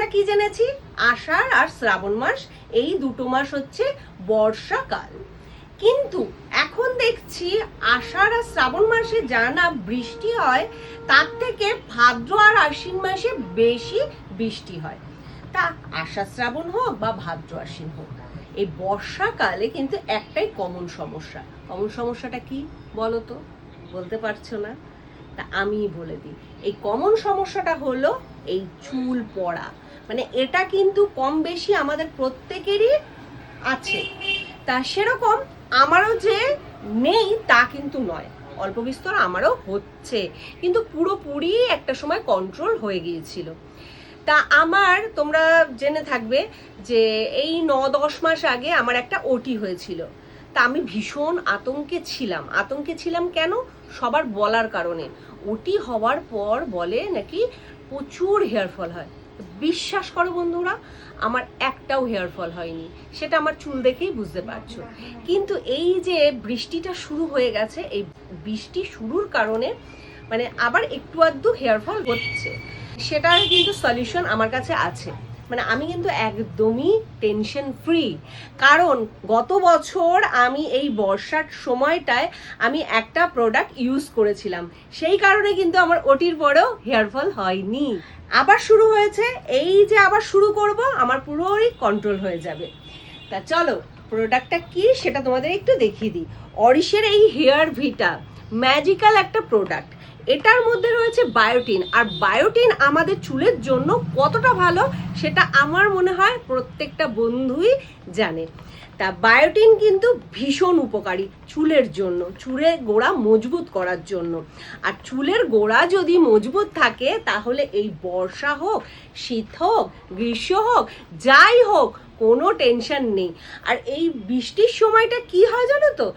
আমরা কি জেনেছি? আষাঢ় আর শ্রাবণ মাস, এই দুটো মাস হচ্ছে বর্ষাকাল। কিন্তু এখন দেখছি আষাঢ় আর শ্রাবণ মাসে যা না বৃষ্টি হয়, তার থেকে ভাদ্র আর আশ্বিন মাসে বেশি বৃষ্টি হয়। তা আষাঢ় শ্রাবণ হোক বা ভাদ্র আশ্বিন হোক, এই বর্ষাকালে কিন্তু একটাই কমন সমস্যা। কমন সমস্যাটা কি বলো তো? বলতে পারছো না? তা আমি বলে দিই, এই কমন সমস্যাটা হলো এই চুল পড়া। মানে এটা কিন্তু কম বেশি আমাদের প্রত্যেকেরই আছে। তা সেরকম আমারও যে নেই তা কিন্তু নয়, অল্প বিস্তর আমারও হচ্ছে, কিন্তু পুরোপুরি একটা সময় কন্ট্রোল হয়ে গিয়েছিল। তা আমার, তোমরা জেনে থাকবে যে এই 9-10 মাস আগে আমার একটা ওটি হয়েছিল। তা আমি ভীষণ আতঙ্কে ছিলাম কেন? সবার বলার কারণে। ওটি হওয়ার পর বলে নাকি প্রচুর হেয়ার ফল হয়। বিশ্বাস করো বন্ধুরা, আমার একটাও হেয়ার ফল হয়নি। সেটা আমার চুল দেখেই বুঝতে পারছো। কিন্তু এই যে বৃষ্টিটা শুরু হয়ে গেছে, এই বৃষ্টি শুরুর কারণে মানে আবার একটু আধটু হেয়ার ফল হচ্ছে। সেটার কিন্তু সলিউশন আমার কাছে আছে। মানে আমি কিন্তু একদমই টেনশন ফ্রি। কারণ গত বছর আমি এই বর্ষার সময়টায় আমি একটা প্রোডাক্ট ইউজ করেছিলাম, সেই কারণে কিন্তু আমার ওটির পরেও হেয়ার ফল হয়নি। আবার শুরু হয়েছে, এই যে আবার শুরু করব, আমার পুরোই কন্ট্রোল হয়ে যাবে। তা চলো প্রোডাক্টটা কি সেটা তোমাদের একটু দেখিয়ে দিই। অরিশের এই হেয়ার ভিটা ম্যাজিক্যাল একটা প্রোডাক্ট। এটার মধ্যে রয়েছে বায়োটিন, আর বায়োটিন আমাদের চুলের জন্য কতটা ভালো সেটা আমার মনে হয় প্রত্যেকটা বন্ধুই জানে। তা বায়োটিন কিন্তু ভীষণ উপকারী চুলের জন্য, চুলের গোড়া মজবুত করার জন্য। আর চুলের গোড়া যদি মজবুত থাকে তাহলে এই বর্ষা হোক, শীত হোক, গ্রীষ্ম হোক, যাই হোক, কোনো টেনশন নেই। আর এই বৃষ্টির সময়টা কি হয় জানো তো?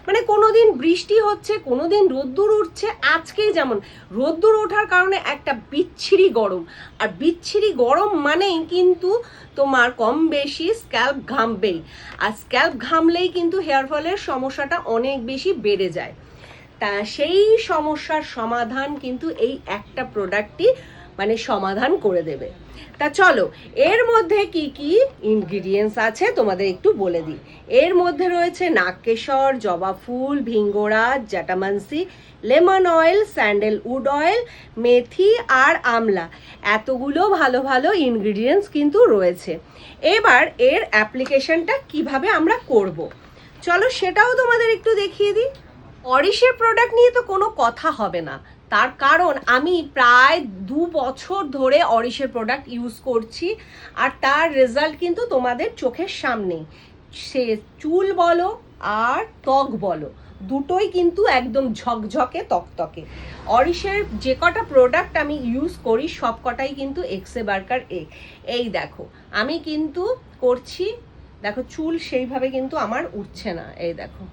মানে কোনোদিন বৃষ্টি হচ্ছে, কোনোদিন রোদ্দুর উঠছে। আজকেই যেমন রোদ্দুর ওঠার কারণে একটা বিচ্ছিরি গরম, আর বিচ্ছিরি গরম মানেই কিন্তু তোমার কম বেশি স্ক্যাল্প ঘামবেই। আর স্ক্যাল্প ঘামলেই কিন্তু হেয়ার ফলের সমস্যাটা অনেক বেশি বেড়ে যায়। তা সেই সমস্যার সমাধান কিন্তু এই একটা প্রোডাক্টই মানে সমাধান করে দেবে। তা চলো এর মধ্যে কি কি ইনগ্রিডিয়েন্টস আছে তোমাদের একটু বলে দিই। এর মধ্যে রয়েছে নাগকেশর, জবা ফুল, ভিঙ্গোরা, জ্যাটামানসি, লেমন অয়েল, স্যান্ডেলউড অয়েল, মেথি আর আমলা। এতগুলো ভালো ভালো ইনগ্রিডিয়েন্টস কিন্তু রয়েছে। এবার এর অ্যাপ্লিকেশনটা কিভাবে আমরা করব, চলো সেটাও তোমাদের একটু দেখিয়ে দিই। অরিশের প্রোডাক্ট নিয়ে তো কোনো কথা হবে না, তার কারণ আমি প্রায় 2 বছর ধরে অরিশের প্রোডাক্ট ইউজ করছি। আর তার রেজাল্ট কিন্তু তোমাদের চোখের সামনেই। সে চুল বলো আর ত্বক বলো, দুটোই কিন্তু একদম ঝকঝকে তকতকে। অরিশের যে কটা প্রোডাক্ট আমি ইউজ করি সব কটাই কিন্তু এক্সে বার্কার এই দেখো আমি কিন্তু করছি, দেখো চুল সেইভাবে কিন্তু আমার উঠছে না, এই দেখো।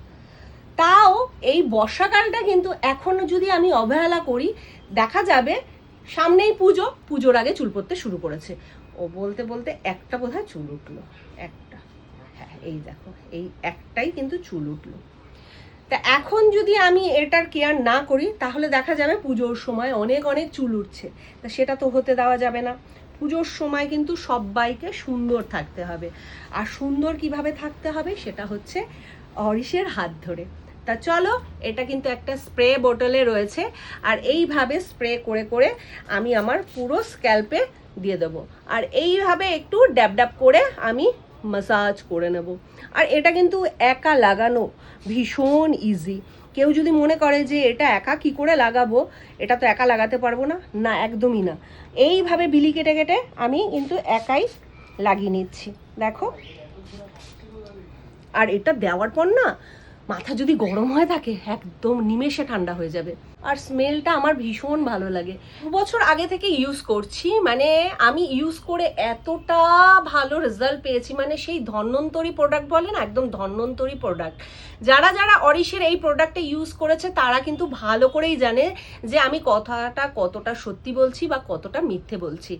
তাও এই বর্ষাকালটা কিন্তু এখনো যদি আমি অবহেলা করি, দেখা যাবে সামনেই পুজোর আগে চুল পড়তে শুরু করেছে। ও বলতে বলতে একটা বোধহয় চুল উঠলো, একটা, হ্যাঁ এই দেখো এই একটাই কিন্তু চুল উঠলো। তা এখন যদি আমি এটার কেয়ার না করি তাহলে দেখা যাবে পুজোর সময় অনেক অনেক চুল উঠছে। তা সেটা তো হতে দেওয়া যাবে না। পুজোর সময় কিন্তু সবাইকে সুন্দর থাকতে হবে। আর সুন্দর কিভাবে থাকতে হবে সেটা হচ্ছে অরিশের হাত ধরে। তা চলো এটা কিন্তু একটা স্প্রে বোতলে রয়েছে, আর এইভাবে স্প্রে করে করে আমি আমার পুরো স্ক্যাল্পে দিয়ে দেবো। আর এইভাবে একটু ড্যাব ড্যাব করে আমি মাসাজ করে নেব। আর এটা কিন্তু একা লাগানো ভীষণ ইজি। কেউ যদি মনে করে যে এটা একা কি করে লাগাবো, এটা তো একা লাগাতে পারবো না, না একদমই না। এইভাবে বিলি কেটে কেটে আমি কিন্তু একাই লাগিয়ে নিচ্ছি, দেখো। আর এটা দেওয়ার পর না মাথা যদি গরম হয়ে থাকে একদম নিমেষে ঠান্ডা হয়ে যাবে। আর স্মেলটা আমার ভীষণ ভালো লাগে। 2 বছর আগে থেকে ইউজ করছি, মানে আমি ইউজ করে এতটা ভালো রেজাল্ট পেয়েছি, মানে সেই ধন্বন্তরী প্রোডাক্ট বলে না, একদম ধন্বন্তরী প্রোডাক্ট। যারা যারা অরিশের এই প্রোডাক্টটা ইউজ করেছে তারা কিন্তু ভালো করেই জানে যে আমি কথাটা কতটা সত্যি বলছি বা কতটা মিথ্যে বলছি।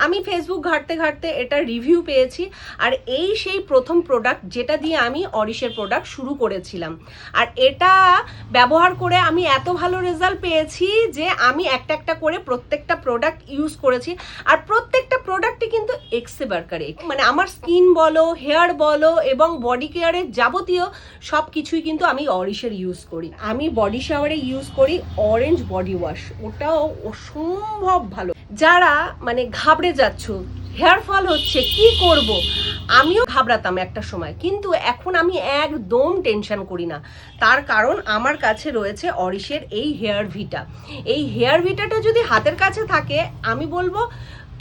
আমি ফেসবুক ঘাঁটতে ঘাঁটতে এটা রিভিউ পেয়েছি, আর এই সেই প্রথম প্রোডাক্ট যেটা দিয়ে আমি অরিশের প্রোডাক্ট শুরু করেছিলাম। আর এটা ব্যবহার করে আমি এত ভালো রেজাল্ট পেয়েছি যে আমি একটা একটা করে প্রত্যেকটা প্রোডাক্ট ইউজ করেছি। আর প্রত্যেকটা প্রোডাক্টই কিন্তু একসে বারকার এক। মানে আমার স্কিন বলো, হেয়ার বলো এবং বডি কেয়ারের যাবতীয় সব কিছুই কিন্তু আমি অরিশের ইউজ করি। আমি বডি শাওয়ারে ইউজ করি অরেঞ্জ বডি ওয়াশ, ওটাও অসম্ভব ভালো। যারা মানে ঘাবড়ে যাচ্ছ, হেয়ার ফল হচ্ছে, কি করব, আমিও ঘাবড়াতাম একটা সময়, কিন্তু এখন আমি একদম টেনশন করি না। তার কারণ আমার কাছে রয়েছে অরিশের এই হেয়ার ভিটা। এই হেয়ার ভিটাটা যদি হাতের কাছে থাকে, আমি বলবো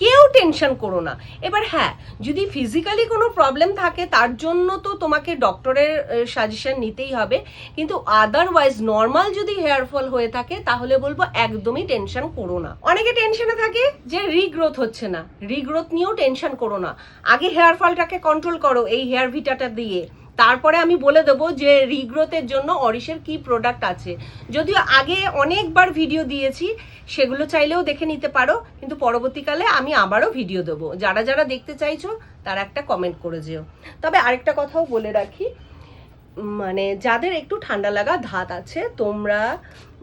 কেউ টেনশন করো না। এবার হ্যাঁ, যদি ফিজিক্যালি কোনো প্রবলেম থাকে তার জন্য তো তোমাকে ডক্টরের সাজেশন নিতেই হবে, কিন্তু আদারওয়াইজ নর্মাল যদি হেয়ার ফল হয়ে থাকে তাহলে বলবো একদমই টেনশন করো না। অনেকে টেনশনে থাকে যে রিগ্রোথ হচ্ছে না, রিগ্রোথ নিয়েও টেনশন করো না। আগে হেয়ার ফলটাকে কন্ট্রোল করো এই হেয়ার ভিটাটা দিয়ে, তারপরে আমি বলে দেবো যে রিগ্রোথের জন্য অরিশের কি প্রোডাক্ট আছে। যদিও আগে অনেকবার ভিডিও দিয়েছি, সেগুলো চাইলেও দেখে নিতে পারো, কিন্তু পরবর্তীকালে আমি আবারও ভিডিও দেবো। যারা যারা দেখতে চাইছো তারা একটা কমেন্ট করে যেও। তবে আরেকটা কথাও বলে রাখি, মানে যাদের একটু ঠান্ডা লাগা ধাত আছে, তোমরা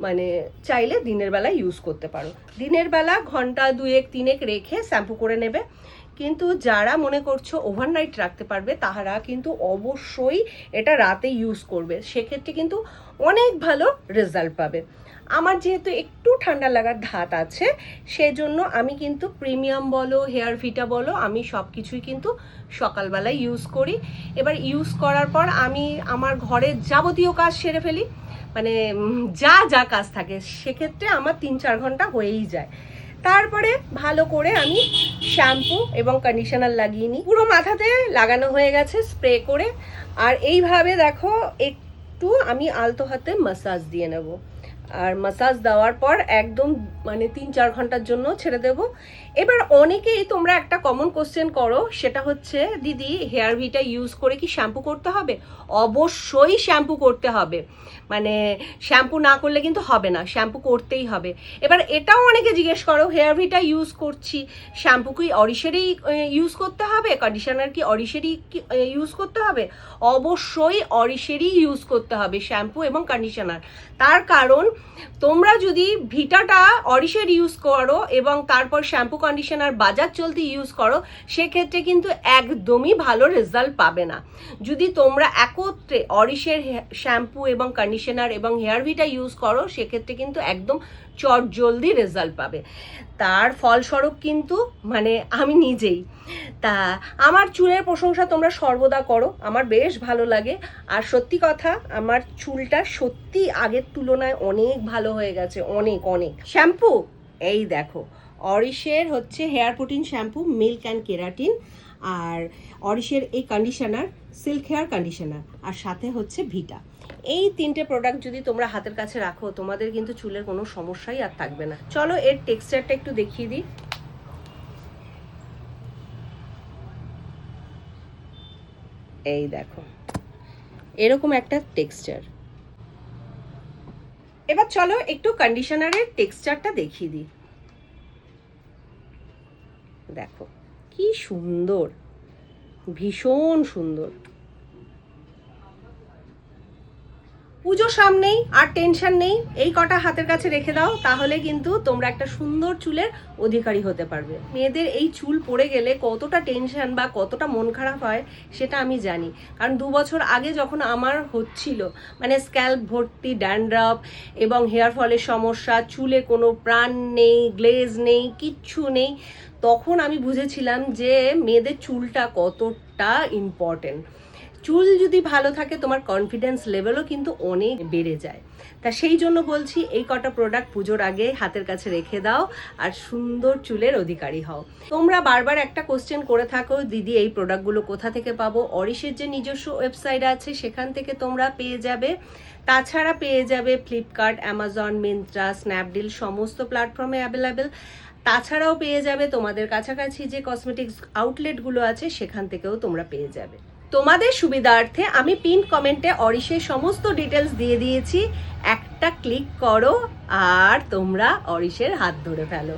মানে চাইলে দিনের বেলা ইউজ করতে পারো। দিনের বেলা ঘন্টা 2-3 রেখে শ্যাম্পু করে নেবে। কিন্তু যারা মনে করছো ওভারনাইট রাখতে পারবে, তাহারা কিন্তু অবশ্যই এটা রাতে ইউজ করবে, সেক্ষেত্রে কিন্তু অনেক ভালো রেজাল্ট পাবে। আমার যেহেতু একটু ঠান্ডা লাগার ধাত আছে, সেজন্য আমি কিন্তু প্রিমিয়াম বলো, হেয়ার ভিটা বলো, আমি সব কিছুই কিন্তু সকালবেলায় ইউজ করি। এবার ইউজ করার পর আমি আমার ঘরের যাবতীয় কাজ সেরে ফেলি, মানে যা যা কাজ থাকে, সেক্ষেত্রে আমার 3-4 ঘন্টা হয়েই যায়। তারপরে ভালো করে আমি শ্যাম্পু এবং কন্ডিশনার লাগিয়ে নিই। পুরো মাথাতে লাগানো হয়ে গেছে স্প্রে করে। আর এইভাবে দেখো একটু আমি আলতো হাতে মাসাজ দিয়ে নেব। আর মাসাজ দেওয়ার পর একদম মানে 3-4 ঘন্টার জন্য ছেড়ে দেব। এবার অনেকেই তোমরা একটা কমন কোশ্চেন করো, সেটা হচ্ছে দিদি হেয়ার ভিটা ইউজ করে কি শ্যাম্পু করতে হবে? অবশ্যই শ্যাম্পু করতে হবে, মানে শ্যাম্পু না করলে কিন্তু হবে না, শ্যাম্পু করতেই হবে। এবার এটাও অনেকে জিজ্ঞেস করো, হেয়ার ভিটা ইউজ করছি, শ্যাম্পু কি অরিশেরই ইউজ করতে হবে, কন্ডিশনার কি অরিশেরই ইউজ করতে হবে? অবশ্যই অরিশেরই ইউজ করতে হবে শ্যাম্পু এবং কন্ডিশনার। তার কারণ তোমরা যদি ভিটাটা অরিশের ইউজ করো এবং তারপর শ্যাম্পু কন্ডিশনার বাজার চলতি ইউজ করো, সেক্ষেত্রে কিন্তু একদমই ভালো রেজাল্ট পাবে না। যদি তোমরা একত্রে অরিশের শ্যাম্পু এবং কন্ডিশনার এবং হেয়ার ভিটা ইউজ করো, সেক্ষেত্রে কিন্তু একদম চটজলদি রেজাল্ট পাবে। তার ফলস্বরূপ কিন্তু মানে আমি নিজেই, তা আমার চুলের প্রশংসা তোমরা সর্বদা করো, আমার বেশ ভালো লাগে। আর সত্যি কথা, আমার চুলটা সত্যি আগের তুলনায় অনেক ভালো হয়ে গেছে, অনেক অনেক। শ্যাম্পু এই দেখো, অরিশের হচ্ছে hair protein shampoo, milk and keratin. আর অরিশের এই কন্ডিশনার, সিল্ক হেয়ার কন্ডিশনার, আর সাথে হচ্ছে ভিটা। এই 3টে প্রোডাক্ট যদি তোমরা হাতের কাছে রাখো, তোমাদের কিন্তু চুলের কোনো সমস্যাই আর থাকবে না। চলো এর টেক্সচারটা একটু দেখিয়ে দিই। এই দেখো এরকম একটা টেক্সচার। এবার চলো একটু কন্ডিশনারের টেক্সচারটা দেখিয়ে দিই। দেখো কি সুন্দর, ভীষণ সুন্দর। পুজো সামনেই, আর টেনশন নেই, এই কটা হাতের কাছে রেখে দাও, তাহলে কিন্তু তোমরা একটা সুন্দর চুলের অধিকারী হতে পারবে। মেয়েদের এই চুল পড়ে গেলে কতটা টেনশন বা কতটা মন খারাপ হয় সেটা আমি জানি, কারণ 2 বছর আগে যখন আমার হচ্ছিল, মানে স্ক্যাল্প ভর্তি ড্যান্ড্রাফ এবং হেয়ার ফলের সমস্যা, চুলে কোনো প্রাণ নেই, গ্লেজ নেই, কিচ্ছু নেই, তখন আমি বুঝেছিলাম যে মেয়েদের চুলটা কতটা ইম্পর্টেন্ট। চুল যদি ভালো থাকে, তোমার কনফিডেন্স লেভেলও কিন্তু অনেক বেড়ে যায়। তা সেই জন্য বলছি, এই কটা প্রোডাক্ট পুজোর আগে হাতের কাছে রেখে দাও আর সুন্দর চুলের অধিকারী হও। তোমরা বারবার একটা কোশ্চেন করে থাকো, দিদি এই প্রোডাক্টগুলো কোথা থেকে পাবো? অরিশের যে নিজস্ব ওয়েবসাইট আছে সেখান থেকে তোমরা পেয়ে যাবে। তাছাড়া পেয়ে যাবে ফ্লিপকার্ট, অ্যামাজন, মিন্ত্রা, স্ন্যাপডিল, সমস্ত প্ল্যাটফর্মে অ্যাভেলেবেল। তাছাড়াও পেয়ে যাবে তোমাদের কাছাকাছি যে কসমেটিক্স আউটলেটগুলো আছে, সেখান থেকেও তোমরা পেয়ে যাবে। তোমাদের সুবিধার্থে আমি পিন কমেন্টে অরিশের সমস্ত ডিটেলস দিয়ে দিয়েছি, একটা ক্লিক করো আর তোমরা অরিশের হাত ধরে ফেলো।